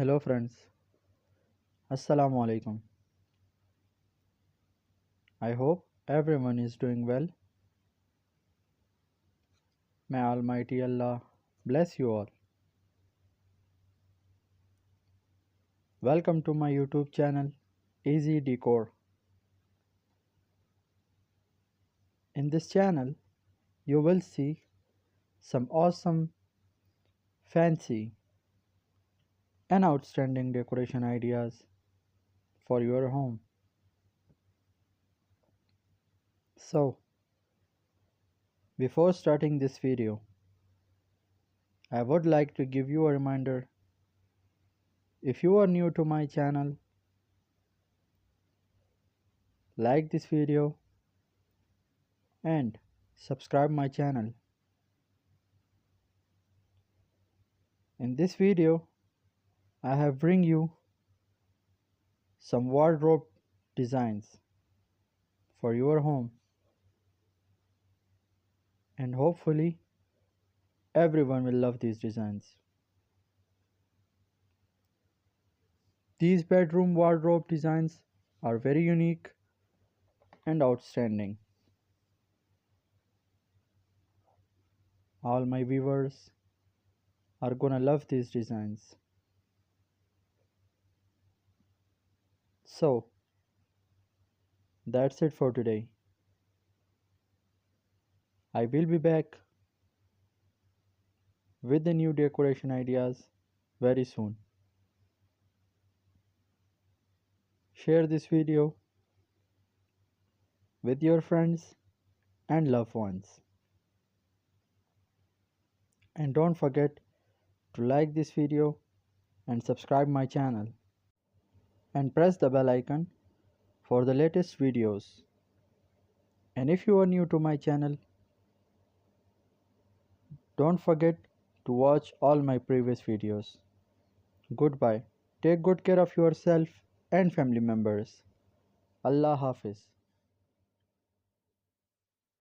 Hello friends, Assalamu alaikum. I hope everyone is doing well. May Almighty Allah bless you all. Welcome to my YouTube channel, Easy Decor. In this channel, you will see some awesome, fancy, and outstanding decoration ideas for your home. So, before starting this video, I would like to give you a reminder. If you are new to my channel, like this video and subscribe my channel. In this video, I have bring you some wardrobe designs for your home, and hopefully everyone will love these designs. These bedroom wardrobe designs are very unique and outstanding. All my viewers are gonna love these designs. So that's it for today. I will be back with the new decoration ideas very soon. Share this video with your friends and loved ones. And don't forget to like this video and subscribe my channel and press the bell icon for the latest videos. And if you are new to my channel, don't forget to watch all my previous videos. Goodbye. Take good care of yourself and family members. Allah Hafiz.